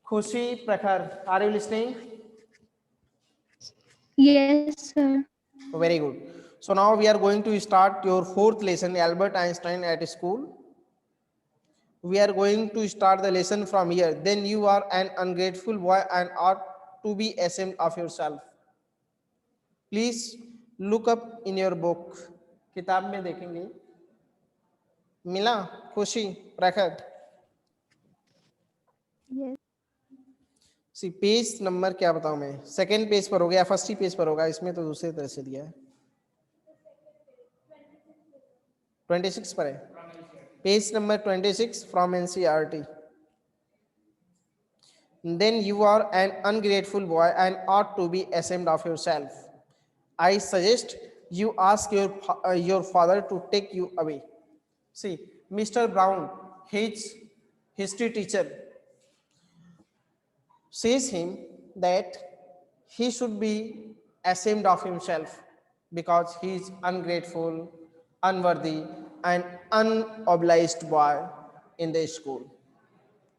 Khushi, Prakhar, are you listening? Yes, sir. Very good. So now we are going to start your fourth lesson, Albert Einstein at school. We are going to start the lesson from here. Then you are an ungrateful boy and ought to be ashamed of yourself. Please look up in your book. किताब में देखेंगे. मिला? खुशी, प्रखर. Yes. सी page number क्या बताऊं मैं? Second page पर होगा या फर्स्ट ही पेज पर होगा? इसमें तो दूसरे तरह से दिया है. 26 पर है. Page number 26 from NCERT. Then you are an ungrateful boy and ought to be ashamed of yourself. I suggest you ask your father to take you away. See, Mr. Brown, his history teacher, says him that he should be ashamed of himself because he is ungrateful, unworthy, and unobliged boy in the school.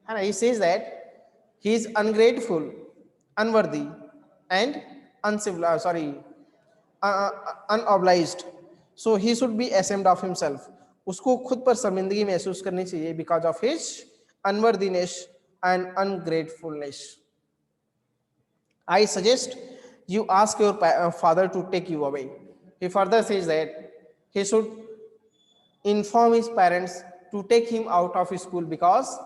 And he says that he is ungrateful, unworthy, and uncivilized, unobliged. So he should be ashamed of himself. उसको खुद पर शर्मिंदगी महसूस करनी चाहिए because of his unworthiness and ungratefulness. I suggest you ask your father to take you away. He further says that he should inform his parents to take him out of his school because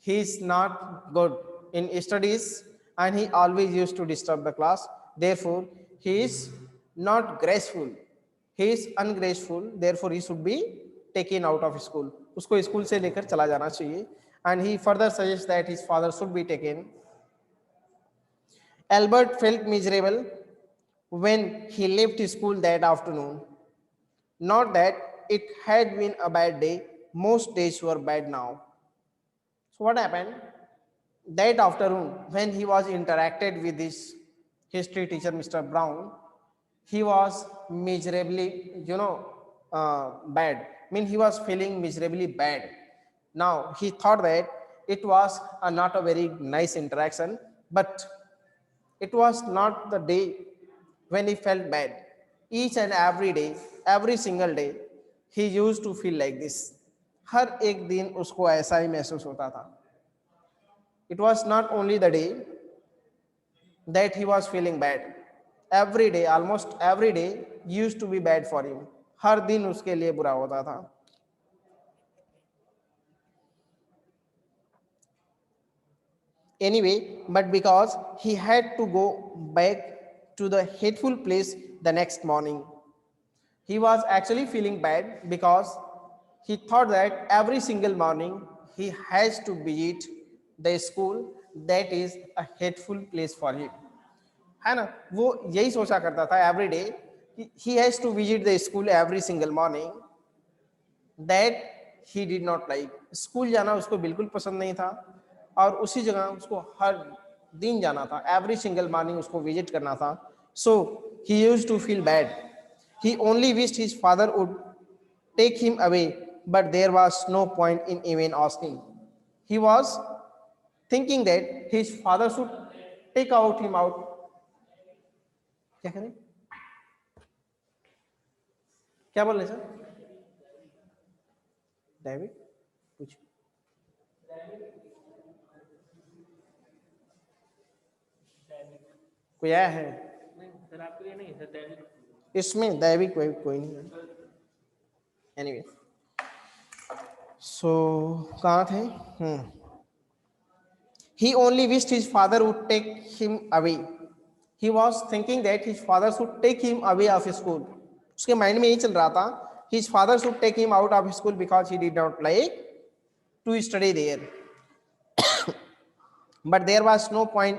he is not good in studies and he always used to disturb the class. Therefore, he is not graceful. He is ungraceful. Therefore, he should be taken out of school. उसको school से लेकर चला जाना चाहिए. And he further suggests that his father should be taken. Albert felt miserable when he left school that afternoon. Not that it had been a bad day. Most days were bad now. So what happened? That afternoon, when he was interacted with his history teacher, Mr. Brown, he was miserably, bad. I mean, he was feeling miserably bad. Now, he thought that it was not a very nice interaction, but it was not the day when he felt bad. Each and every day, every single day, he used to feel like this. हर एक दिन उसको ऐसा ही महसूस होता था. It was not only the day that he was feeling bad. Every day, almost every day, used to be bad for him. हर दिन उसके लिए बुरा होता था. Anyway, but because he had to go back to the hateful place the next morning, he was actually feeling bad because he thought that every single morning he has to visit the school that is a hateful place for him. है ना, वो यही सोचा करता था every day he has to visit the school every single morning that he did not like. School जाना उसको बिल्कुल पसंद नहीं था और उसी जगह उसको हर दिन जाना था. एवरी सिंगल मॉर्निंग उसको विजिट करना था. So he used to feel bad. He only wished his father would take him away, but there was no point in even asking. He was thinking that his father should take him out. क्या करें? क्या बोल रहे sir? David कुछ कोई आया है? Sir आपके लिए नहीं सर. इसमें दैविक कोई नहीं है. एनीवे, सो कहाँ थे? He only wished his father would take him away. He was thinking that his father should take him away of school. उसके माइंड में यही चल रहा था. His father should take him out of school because he did not like to study there. But there was no point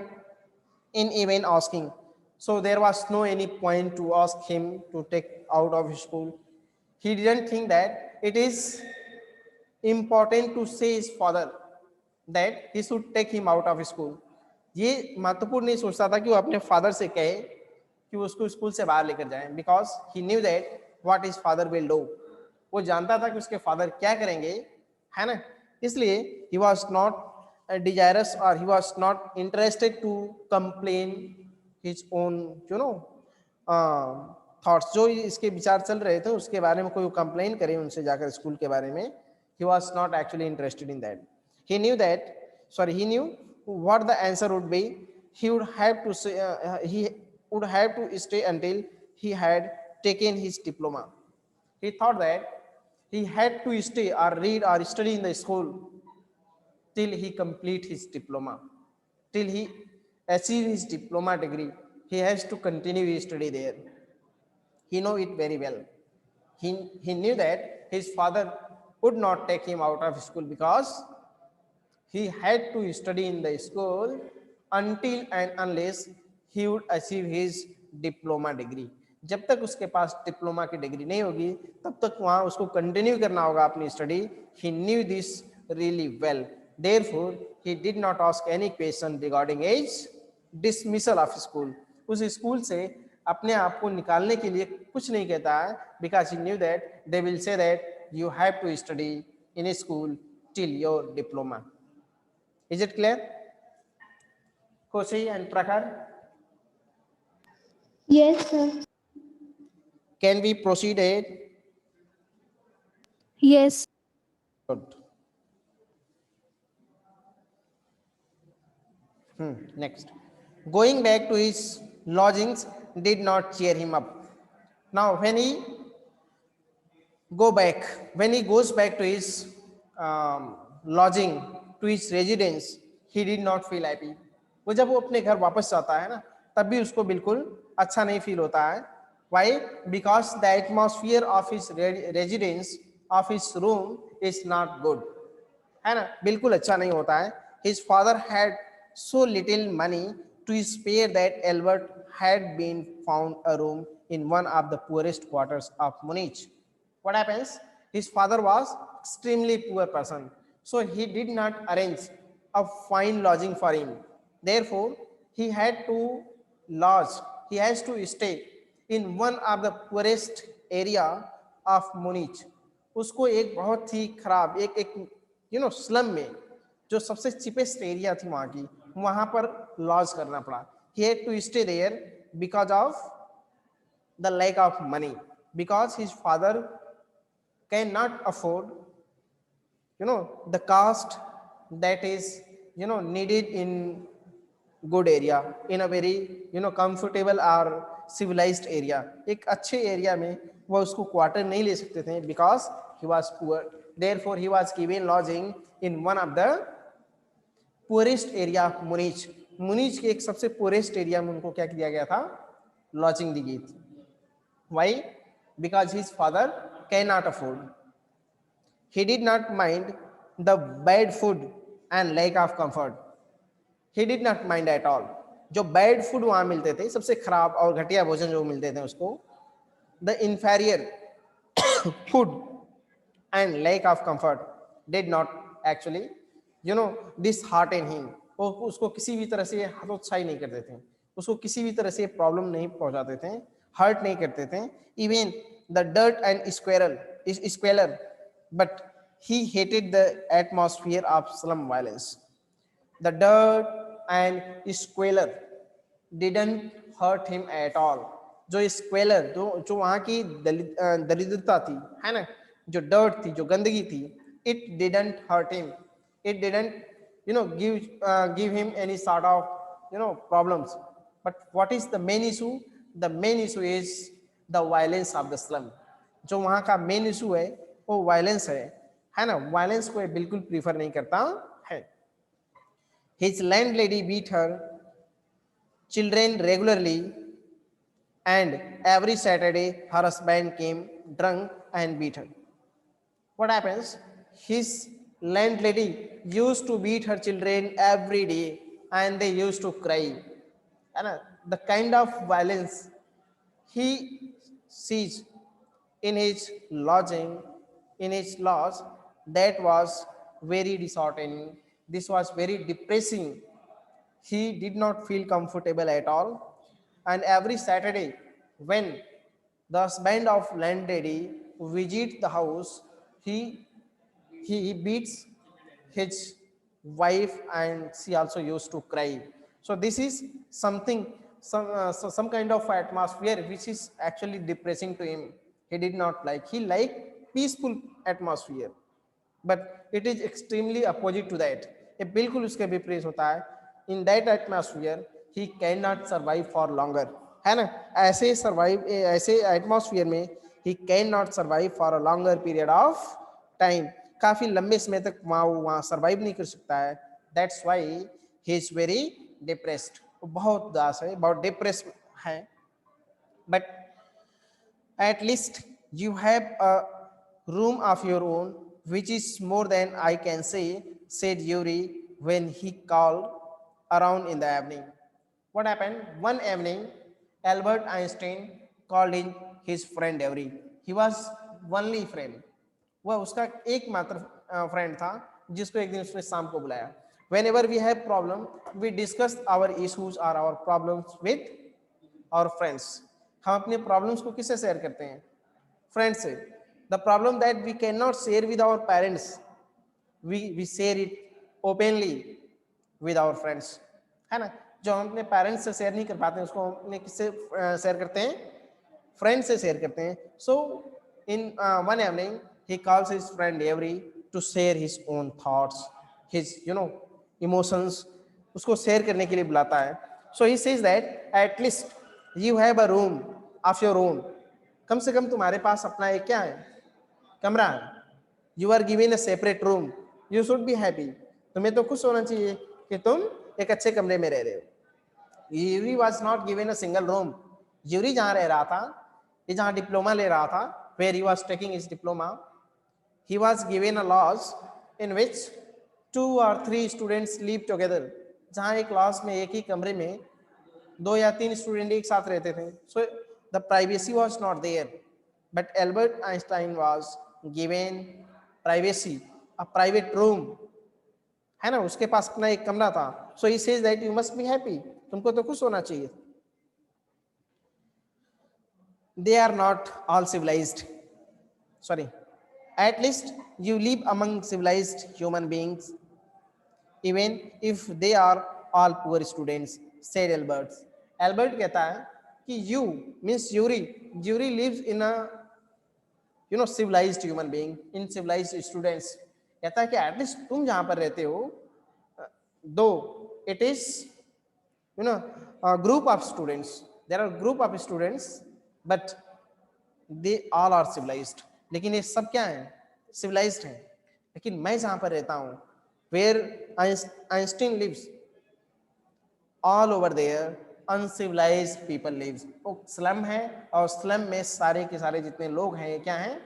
in even asking. So there was no any point to ask him to take out of school. He didn't think that it is important to say his father that he should take him out of school. ये महत्वपूर्ण नहीं सोचता था कि वो अपने father से कहे कि वो उसको स्कूल से बाहर लेकर जाएं, because he knew that what his father will do. वो जानता था कि उसके फादर क्या करेंगे, है ना. इसलिए he was not desirous, or he was not interested to complain his own thoughts. जो इसके विचार चल रहे थे उसके बारे में कोई कंप्लेन करे उनसे जाकर स्कूल के बारे में, he was not actually interested in that. He knew that, he knew what the answer would be. He would have to say, he would have to stay until he had taken his diploma. He thought that he had to stay or read or study in the school till he complete his diploma, till he achieve his diploma degree. He has to continue his study there. He know it very well. He knew that his father would not take him out of school because he had to study in the school until and unless he would achieve his diploma degree. जब तक उसके पास diploma की degree नहीं होगी तब तक वहां उसको कंटिन्यू करना होगा अपनी study. He knew this really well. Therefore, he did not ask any question regarding his dismissal of school. उस स्कूल से अपने आप को निकालने के लिए कुछ नहीं कहता है, because he knew that they will say that you have to study in a school till your diploma. Is it clear? Koshi and Prakhar? Yes, sir. Can we proceed ahead? Yes. Good. Next. Going back to his lodgings did not cheer him up. Now, when he goes back to his lodging, to his residence, he did not feel happy. वो जब वो अपने घर वापस जाता है ना, तब भी उसको बिल्कुल अच्छा नहीं फील होता है. Why? Because the atmosphere of his residence, of his room is not good. है ना, बिल्कुल अच्छा नहीं होता है. His father had so little money to spare that Albert had been found a room in one of the poorest quarters of Munich. What happens? His father was extremely poor person, so he did not arrange a fine lodging for him. Therefore, he had to lodge. He has to stay in one of the poorest area of Munich. उसको एक बहुत ही खराब एक slum में जो सबसे cheapest area थी वहां की, वहां पर लॉज करना पड़ा. He had to stay there because of the lack of money, because his father cannot afford the cost that is needed in good area, in a very comfortable or civilized area. एक अच्छे area में वो उसको quarter नहीं ले सकते थे because he was poor. Therefore, he was given lodging in one of the poorest area of Munich. मुनीच के एक सबसे पोरेस्ट एरिया में उनको क्या किया गया था? लॉजिंग दी गई थी. Why? Because his father cannot afford. He did not mind the bad food and lack of comfort. He did not mind at all. जो बैड फूड वहां मिलते थे, सबसे खराब और घटिया भोजन जो मिलते थे उसको, the inferior food and lack of comfort did not actually dishearten him. वो उसको किसी भी तरह से हतोत्साही नहीं करते थे, उसको किसी भी तरह से प्रॉब्लम नहीं पहुंचाते थे, हर्ट नहीं करते थे. Even the dirt and squalor, but he hated the atmosphere of slum violence. The dirt and squalor didn't hurt him at all. जो स्क्वेलर जो वहां की दरिद्रता थी, है ना, जो डर्ट थी, जो गंदगी थी, it didn't hurt him. It didn't give him any sort of problems. But what is the main issue? The main issue is the violence of the slum. जो वहां का मेन इशू है वो वायलेंस है ना. वायलेंस को बिल्कुल prefer नहीं करता है. His landlady beat her children regularly, and every Saturday her husband came drunk and beat her. What happens? His landlady used to beat her children every day, and they used to cry. And the kind of violence he sees in his lodging, in his lodge, that was very disheartening. This was very depressing. He did not feel comfortable at all. And every Saturday, when the husband of landlady visits the house, he beats his wife, and she also used to cry. So this is something, some kind of atmosphere which is actually depressing to him. He did not like, he liked peaceful atmosphere, but it is extremely opposite to that. ये बिल्कुल उसके विपरीत होता है. In that atmosphere he cannot survive for longer, है ना. ऐसे survive, ऐसे atmosphere में he cannot survive for a longer period of time. काफी लंबे समय तक वहाँ सर्वाइव नहीं कर सकता है. That's why he is very depressed. बहुत उदास है, बहुत डिप्रेस है. But at least you have a room of your own, which is more than I can say, said Yuri when he called around in the evening. What happened? One evening, Albert Einstein called in his friend Yuri. He was only friend. वह उसका एकमात्र friend था जिसको एक दिन उसने शाम को बुलाया. Whenever we have problem, we discuss our issues or our problems with our friends. हम अपने प्रॉब्लम्स को किससे शेयर करते हैं? फ्रेंड्स से. The problem that we can not share with our parents, we share it openly with our friends, है ना. जो हम अपने पेरेंट्स से शेयर नहीं कर पाते हैं उसको हम अपने किससे शेयर करते हैं? फ्रेंड्स से शेयर करते हैं. So in one evening he calls his friend Avery to share his own thoughts, his emotions. उसको शेयर करने के लिए बुलाता है. So he says that at least you have a room of your own. कम से कम तुम्हारे पास अपना एक क्या है? कमरा है. You are given a separate room. You should be happy. तुम्हें तो खुश होना चाहिए कि तुम एक अच्छे कमरे में रह रहे हो. Yuri was not given a single room. Yuri जहाँ रह रहा था, ये जहाँ डिप्लोमा ले रहा था, where he was taking his diploma, he was given a lodge in which 2 or 3 students live together. जहाँ एक क्लास में एक ही कमरे में 2 या 3 स्टूडेंट एक साथ रहते थे. So the privacy was not there, but Albert Einstein was given privacy, a private room, है ना. उसके पास अपना एक कमरा था. So he says that you must be happy. तुमको तो खुश होना चाहिए. They are not all civilized. Sorry. At least you live among civilized human beings, even if they are all poor students, said Albert. Albert कहता है कि you means Yuri lives in a civilized human being, in civilized students. कहता है कि at least तुम जहाँ पर रहते हो, though it is a group of students, there are group of students, but they all are civilized. लेकिन ये सब क्या है? सिविलाइज्ड हैं. लेकिन मैं जहां पर रहता हूं, where Einstein lives, all over there uncivilized people lives. वो स्लम है और स्लम में सारे के सारे जितने लोग हैं ये क्या हैं?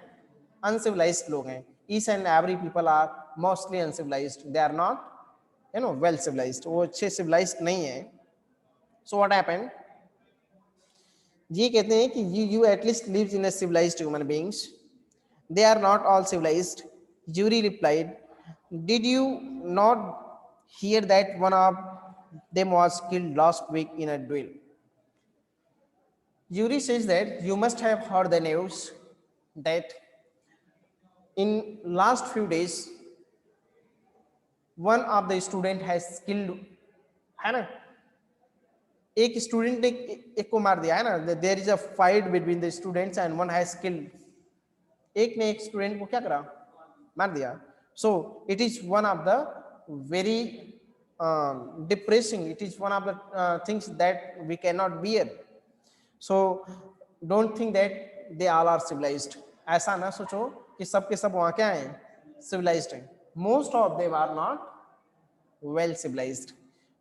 अनसिविलाइज्ड लोग हैं. Each and every people are mostly uncivilized. They are not well civilized. वो अच्छे सिविलाइज्ड नहीं है. So what happened? ये कहते हैं कि you at least lives in a civilized human beings. They are not all civilized. Yuri replied, did you not hear that one of them was killed last week in a duel? Yuri says that you must have heard the news that in last few days one of the student has killed, है ना. एक student ने एक को मार दिया, है ना. There is a fight between the students and one has killed. एक ने एक स्टूडेंट को क्या करा? मार दिया. So it is one of the very depressing, it is one of the things that we can not bear. So don't think that they all are civilized. ऐसा ना सोचो कि सब के सब वहाँ क्या हैं? सिविलाइज्ड हैं. Most of them are not well civilized.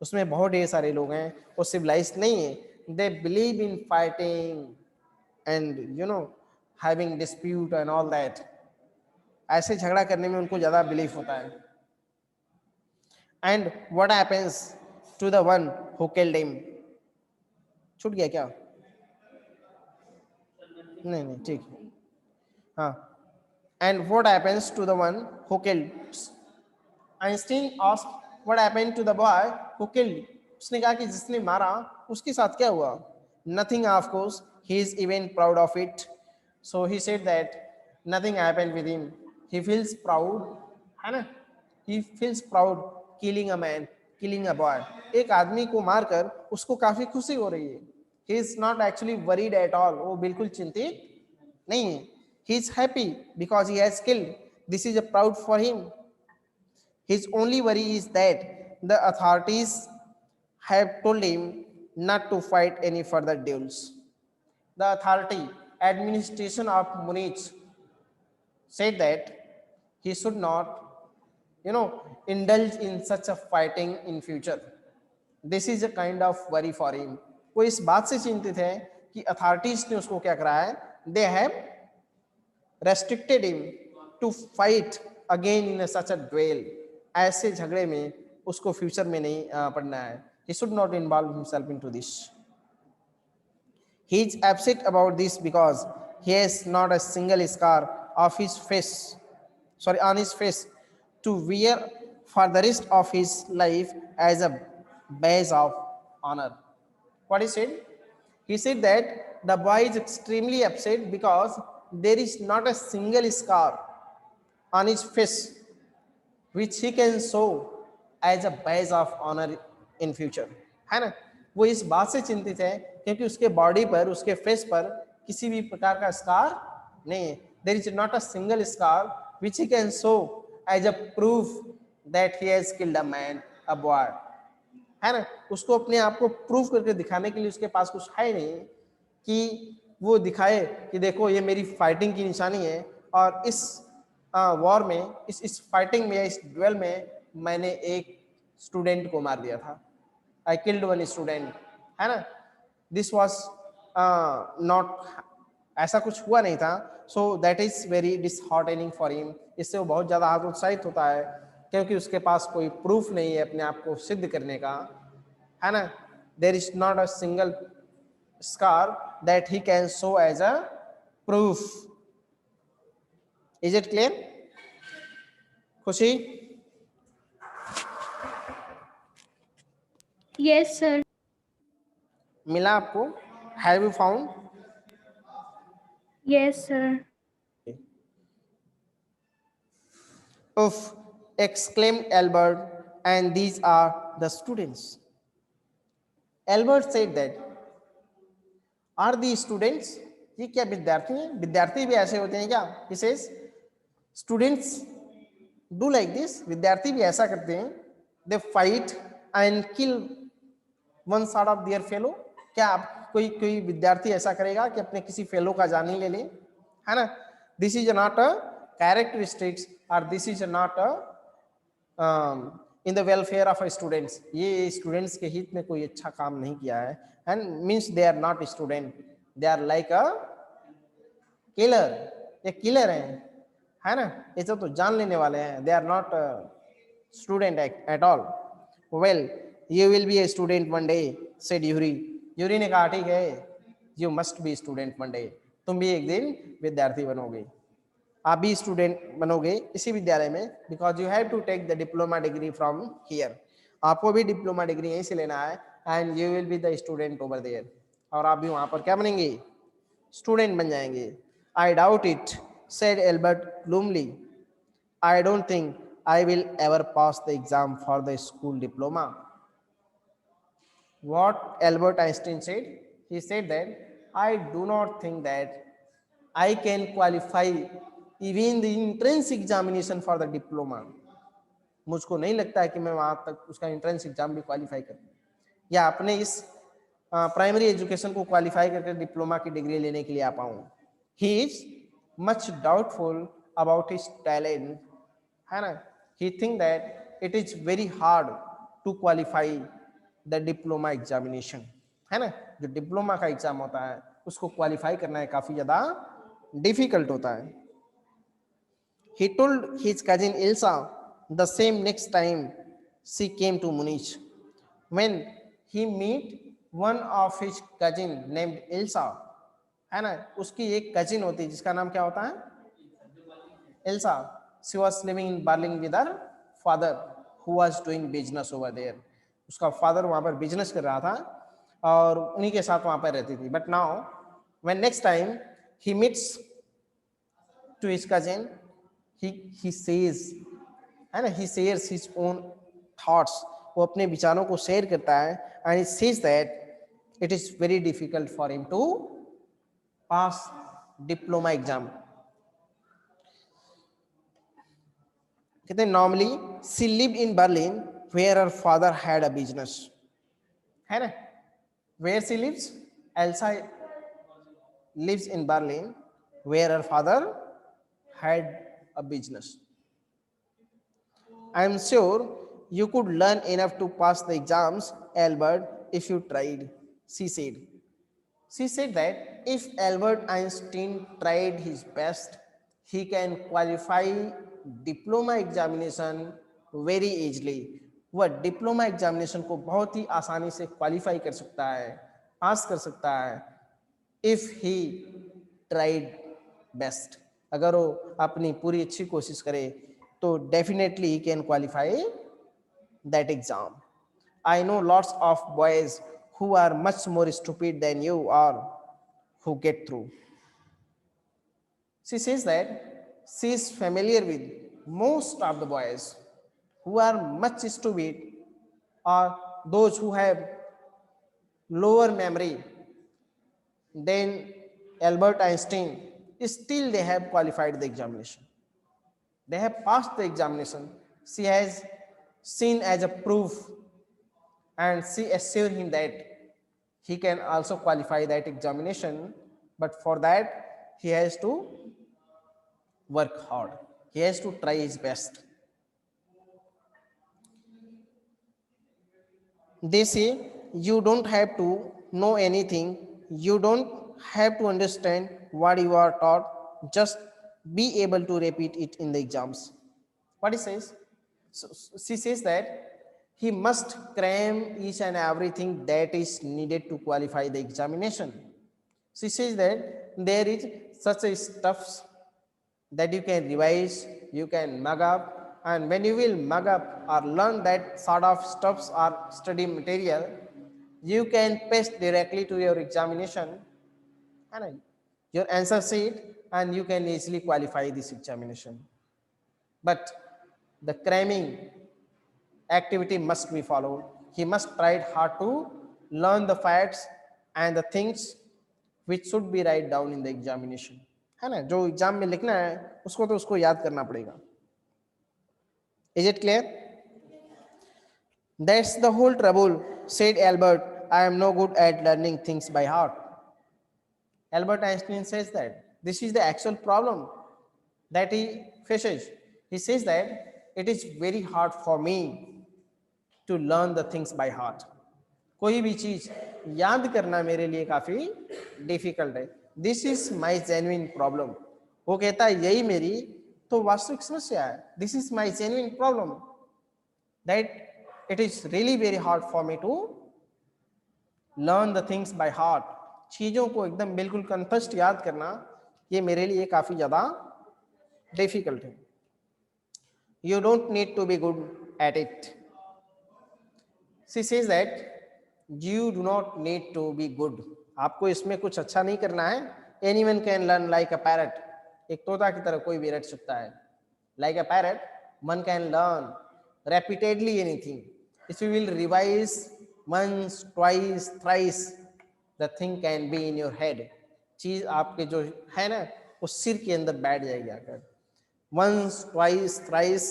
उसमें बहुत ढेर सारे लोग हैं वो सिविलाइज्ड नहीं है. They believe in fighting and having dispute and all that. ऐसे झगड़ा करने में उनको ज्यादा बिलीफ होता है. And what happens to the one who killed him? छूट गया क्या? नहीं ठीक है. हाँ. And what happens to the one who killed? Einstein asked what happened to the boy who killed? उसने कहा कि जिसने मारा उसके साथ क्या हुआ? Nothing, of course. He is even proud of it. So he said that nothing happened with him. He feels proud, है ना. He feels proud killing a man, killing a boy. एक आदमी को मारकर उसको काफी खुशी हो रही है. He is not actually worried at all. वो बिल्कुल चिंतित नहीं है. He is happy because he has killed. This is a proud for him. His only worry is that the authorities have told him not to fight any further duels. The authority, administration of Munich said that he should not, indulge in such a fighting in future. This is a kind of worry for him. वो इस बात से चिंतित है कि authorities ने उसको क्या करा है, they have restricted him to fight again in such a duel. ऐसे झगड़े में उसको फ्यूचर में नहीं पड़ना है. He should not involve himself into this. He is upset about this because he has not a single scar of his face, on his face to wear for the rest of his life as a badge of honor. What he said? He said that the boy is extremely upset because there is not a single scar on his face which he can show as a badge of honor in future. है ना. वो इस बात से चिंतित है क्योंकि उसके बॉडी पर, उसके फेस पर किसी भी प्रकार का स्कार नहीं है. There is not a single scar which he can show as a proof that he has killed a man, a boy. है ना. उसको अपने आप को प्रूफ करके दिखाने के लिए उसके पास कुछ है नहीं कि वो दिखाए कि देखो ये मेरी फाइटिंग की निशानी है और इस वॉर में, इस फाइटिंग में, इस ड्वेल में मैंने एक स्टूडेंट को मार दिया था. I killed one student. है ना. दिस वॉज नॉट, ऐसा कुछ हुआ नहीं था. So that is very disheartening for him. इससे वो बहुत ज़्यादा हतोत्साहित होता है क्योंकि उसके पास कोई प्रूफ नहीं है अपने आप को सिद्ध करने का. है ना. There is not a single scar that he can show as a proof. Is it clear? Khushi? Yes sir. मिला आपको? Have you found? Yes sir. Oof, exclaimed Albert, and these are the students. Albert said that, are these students? ये क्या विद्यार्थी हैं? विद्यार्थी भी ऐसे होते हैं क्या? He says, students do like this. विद्यार्थी भी ऐसा करते हैं. They fight and kill one sort of their fellow. क्या आप कोई विद्यार्थी ऐसा करेगा कि अपने किसी फेलो का जान ही ले ले? है ना. This is not a characteristics or this is not a in the welfare of students. ये स्टूडेंट्स के हित में कोई अच्छा काम नहीं किया है. and means they are not student, they are like a killer. ये किलर हैं. है ना. ये तो जान लेने वाले हैं. they are not a student at all. well, you will be a student one day, said Yuri. Yuri ने कहा ठीक है, you must be student one day. तुम भी एक दिन विद्यार्थी बनोगे. आप भी स्टूडेंट बनोगे इसी विद्यालय में. Because you have to take the diploma degree from here. आपको भी डिप्लोमा डिग्री यहीं से लेना है. And you will be the student over there. और आप भी वहां पर क्या बनेंगे? स्टूडेंट बन जाएंगे. I doubt it, said Albert gloomily. I don't think I will ever pass the exam for the school diploma. What Albert Einstein said? He said that I do not think that I can qualify even the entrance examination for the diploma. मुझको नहीं लगता है कि मैं वहां तक उसका entrance exam भी क्वालिफाई कर या अपने इस प्राइमरी एजुकेशन को क्वालिफाई करके डिप्लोमा की डिग्री लेने के लिए आ पाऊँ. He is much doubtful about his talent. है ना. He think that it is very hard to qualify the diploma examination. है ना. जो डिप्लोमा का एग्जाम होता है उसको क्वालिफाई करना है काफी ज्यादा डिफिकल्ट होता है. He told his cousin Ilsa the same next time she came to Munich. When he met one of his cousin named Ilsa, है ना. उसकी एक cousin होती है जिसका नाम क्या होता है? Ilsa. She was living in Berlin with her father, who was doing business over there. उसका father वहाँ पर business कर रहा था और उन्हीं के साथ वहाँ पर रहती थी. But now, when next time he meets to his cousin, he says, है ना, he shares his own thoughts, वो अपने विचारों को शेयर करता है, and it says that it is very difficult for him to pass diploma exam. कहते हैं normally she lived in Berlin where her father had a business, है ना, where she lives, Elsa lives in Berlin where her father had a business. I am sure you could learn enough to pass the exams, Albert, if you tried, she said. She said that if Albert Einstein tried his best, he can qualify diploma examination very easily. वह diploma examination को बहुत ही आसानी से qualify कर सकता है, पास कर सकता है, इफ ही ट्राइड बेस्ट, अगर वो अपनी पूरी अच्छी कोशिश करे तो definitely he can qualify that exam. I know lots of boys who are much more stupid than you are who get through. She says that she is familiar with most of the boys who are much stupid or those who have lower memory than Albert Einstein, still they have qualified the examination. They have passed the examination. She has seen as a proof, and she assured him that he can also qualify that examination, but for that he has to work hard. He has to try his best. They say you don't have to know anything, you don't have to understand what you are taught, just be able to repeat it in the exams. What he says? So she says that he must cram each and everything that is needed to qualify the examination. She says that there is such a stuffs that you can revise, you can mug up, and when you will mug up or learn that sort of stuffs or study material, you can paste directly to your examination and your answer sheet, and you can easily qualify this examination. But the cramming activity must be followed. He must try hard to learn the facts and the things which should be write down in the examination. है ना, जो exam में लिखना है उसको तो उसको याद करना पड़ेगा. Is it clear? That's the whole trouble, said Albert. I am no good at learning things by heart. Albert Einstein says that this is the actual problem that he faces. He says that it is very hard for me to learn the things by heart. कोई भी चीज याद करना मेरे लिए काफी difficult है. This is my genuine problem. वो कहता है यही मेरी तो वास्तविक समस्या है. This is my genuine problem that it is really very hard for me to learn the things by heart. चीजों को एकदम बिल्कुल कंठस्थ याद करना ये मेरे लिए काफी ज्यादा डिफिकल्ट है. You don't need to be good at it. She says that you do not need to be good. आपको इसमें कुछ अच्छा नहीं करना है. Anyone can learn like a parrot. एक तोता की तरह कोई भी रट सकता है. Like a parrot, one can learn repeatedly anything. If you will revise once, twice, thrice, the thing can be in your head. चीज आपके जो है ना वो सिर के अंदर बैठ जाएगी आकर. Once, twice, thrice,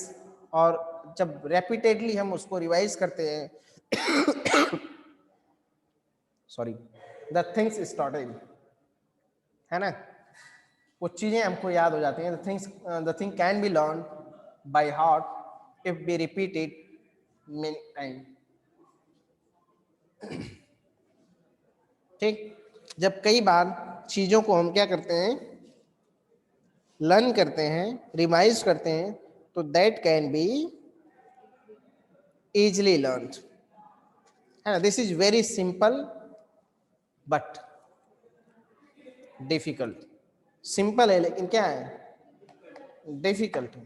और जब repeatedly हम उसको रिवाइज करते हैं सॉरी द थिंग्स स्टार्टेड, है ना, वो चीजें हमको याद हो जाती हैं. The thing can be learn by heart if be repeated many time. ठीक, जब कई बार चीजों को हम क्या करते हैं लर्न करते हैं, रिवाइज करते हैं, तो that can be easily learned. This is very simple but difficult. Simple है लेकिन क्या है difficult है.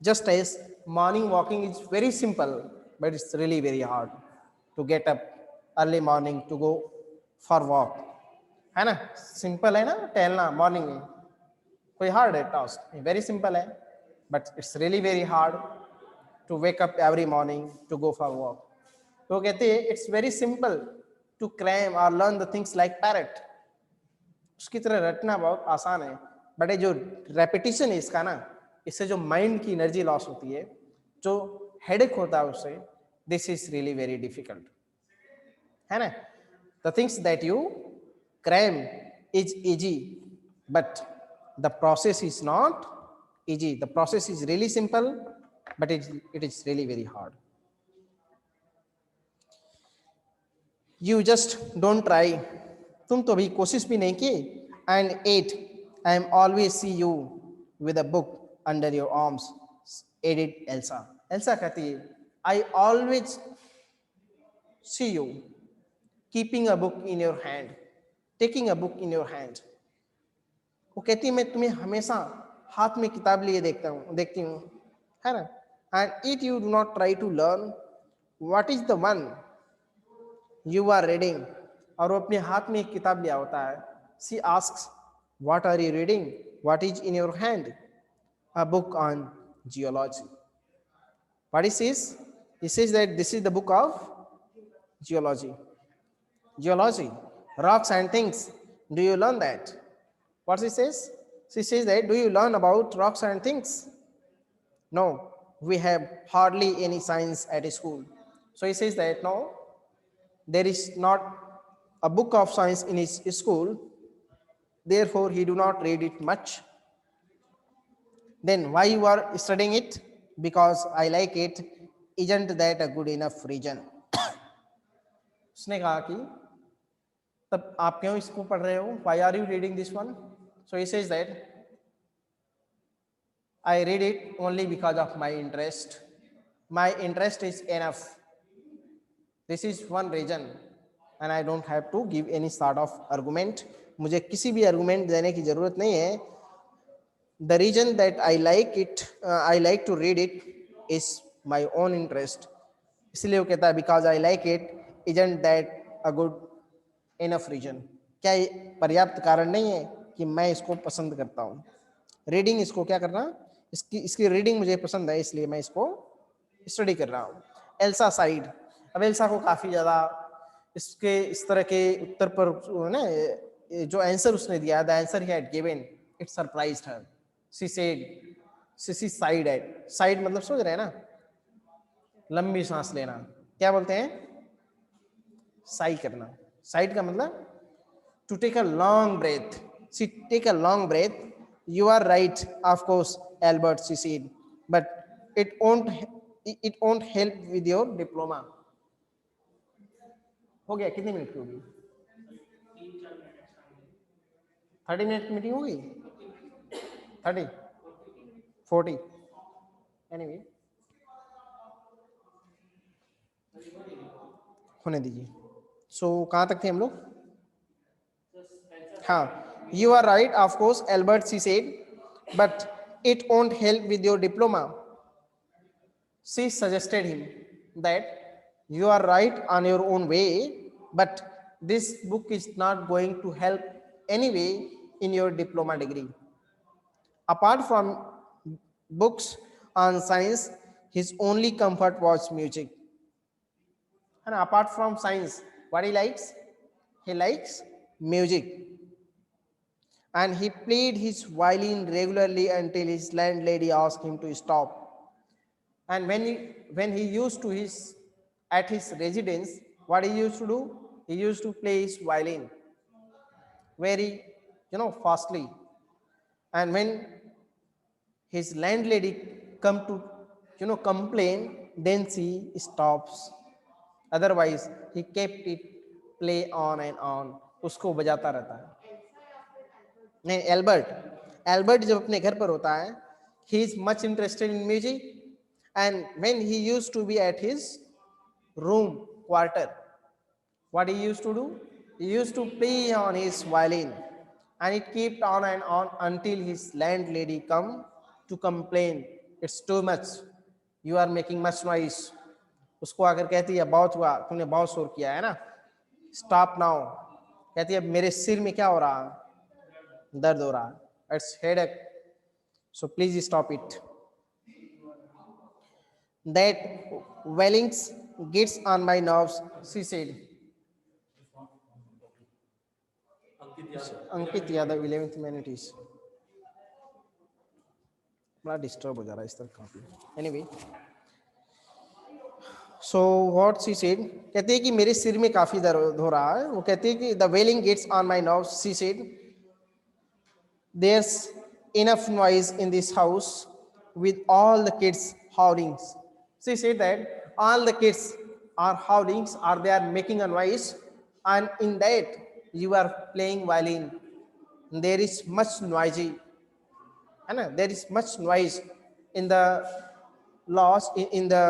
Just as morning walking is very simple but it's really very hard to get up early morning to go for walk. है ना, simple है ना टहलना morning में, कोई hard है task, very simple है but it's really very hard to wake up every morning to go for work. तो कहते हैं it's very simple to cram or learn the things like parrot. उसकी तरह रटना बहुत आसान है, बट ये जो रेपिटेशन है इसका ना, इससे जो माइंड की एनर्जी लॉस होती है, जो हेडेक होता है उससे, this is really very difficult, है ना. The things that you cram is easy, but the process is not easy. The process is really simple, but it is really very hard. You just don't try. तुम तो अभी कोशिश भी नहीं की. And 8, I am always see you with a book under your arms, added Elsa. Elsa कहती है I always see you keeping a book in your hand, taking a book in your hand. वो कहती है मैं तुम्हें हमेशा हाथ में किताब लिए देखती हूँ, है ना. And it you do not try to learn what is the one you are reading. और वो अपने हाथ में एक किताब लिया होता है. She asks what are you reading, what is in your hand. A book on geology. What is this? He says that this is the book of geology. Geology, rocks and things. Do you learn that? What she says? She says that, do you learn about rocks and things? No, we have hardly any science at school. So he says that no, there is not a book of science in his school, therefore he do not read it much. Then why you are studying it? Because I like it. Isn't that a good enough reason? उसने कहा कि तब आप क्यों इसको पढ़ रहे हो? Why are you reading this one? So he says that I read it only because of my interest. My interest is enough. This is one reason, and I don't have to give any sort of argument. मुझे किसी भी argument देने की जरूरत नहीं है. The reason that I like it, I like to read it is my own interest. इसलिए वो कहता है because I like it, isn't that a good enough reason? क्या ये पर्याप्त कारण नहीं है कि मैं इसको पसंद करता हूँ? रीडिंग इसको क्या करना, इसकी रीडिंग मुझे पसंद है, इसलिए मैं इसको स्टडी कर रहा हूँ. Elsa side. अब एल्सा को काफ़ी ज़्यादा इसके इस तरह के उत्तर पर ना जो आंसर उसने दिया, the answer he had given, it surprised her. She said, she sighed at. Sighed मतलब समझ रहे हैं ना, लंबी सांस लेना. क्या बोलते हैं? साई करना. साइड का मतलब to take a long breath. She take a long breath. You are right, of course, Albert, she said, but it won't help with your diploma. हो गया? कितने मिनट की होगी? 30 मिनट की मीटिंग होगी? 30 40 एनीवे, होने दीजिए. सो कहाँ तक थे हम लोग? हाँ, you are right, of course, Albert, she said, but it won't help with your diploma. She suggested him that you are right on your own way, but this book is not going to help anyway in your diploma degree. Apart from books on science, his only comfort was music. And apart from science, what he likes? He likes music. And he played his violin regularly until his landlady asked him to stop. And when he used to at his residence, what he used to do? He used to play his violin very, fastly. And when his landlady come to, complain, then she stops. Otherwise, he kept it play on and on. उसको बजाता रहता है. नहीं, Albert जब अपने घर पर होता है, he is much interested in music, and when he used to be at his room quarter, what he used to do? He used to play on his violin, and it kept on and on until his landlady come to complain, it's too much, you are making much noise. उसको आकर कहती है बहुत हुआ, तुमने बहुत शोर किया है ना, स्टॉप नाउ. कहती है मेरे सिर में क्या हो रहा है? दर्द हो रहा है, it's headache, so please stop it. That wailing gets on my nerves, she said. Ankit Yadav 11th मैनेटिस बड़ा डिस्टर्ब हो जा रहा है इस तरह काफी anyway so what she said कहती है कि मेरे सिर में काफी दर्द हो रहा है वो कहती है कि the wailing gets on my nerves she said there's enough noise in this house with all the kids howling. She said that all the kids are howling or they are making a noise and in that you are playing violin. There is much noisy है ना there is much noise in the loss in the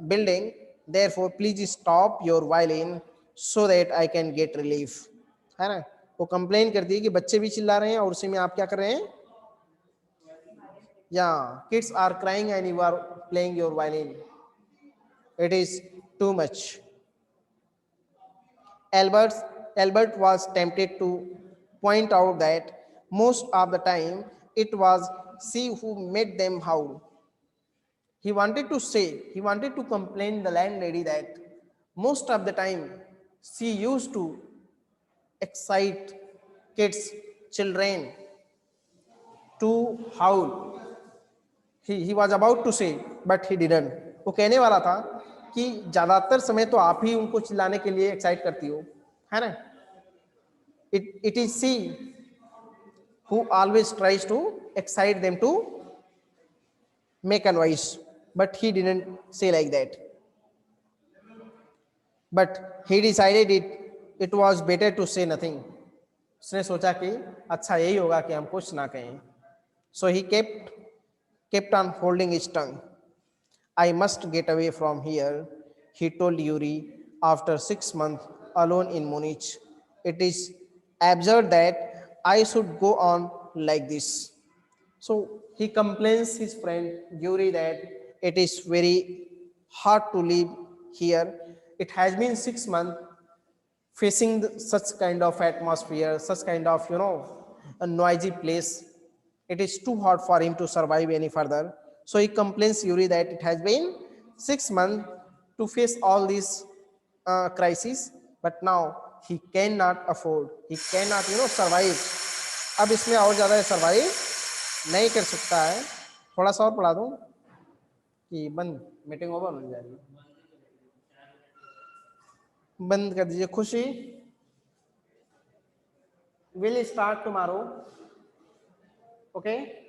building therefore please stop your violin so that I can get relief है ना वो complain करती है कि बच्चे भी चिल्ला रहे हैं और उसी में आप क्या कर रहे हैं या kids are crying and you are playing your violin it is too much Albert Albert was tempted to point out that most of the time it was she who made them howl. He wanted to complain the landlady that most of the time she used to excite kids, children to howl. He was about to say, but he didn't. वो कहने वाला था कि ज्यादातर समय तो आप ही उनको चिल्लाने के लिए एक्साइट करती हो, है ना? It is she who always tries to excite them to make a noise, but he didn't say like that. But he decided it was better to say nothing. उसने सोचा कि अच्छा यही होगा कि हम कुछ ना कहें. So he kept on holding his tongue. I must get away from here, he told Yuri after 6 months alone in Munich. It is absurd that I should go on like this. So he complains his friend Yuri that it is very hard to live here. It has been 6 months facing such kind of atmosphere, such kind of a noisy place. It is too hard for him to survive any further. So he complains Yuri that it has been 6 months to face all these crises, but now he cannot afford. He cannot survive. अब इसमें और ज़्यादा survive नहीं कर सकता है. थोड़ा सा और पढ़ा दूं कि बंद मीटिंग ओवर हो जाएगी. बंद कर दीजिए. खुशी will start tomorrow. Okay.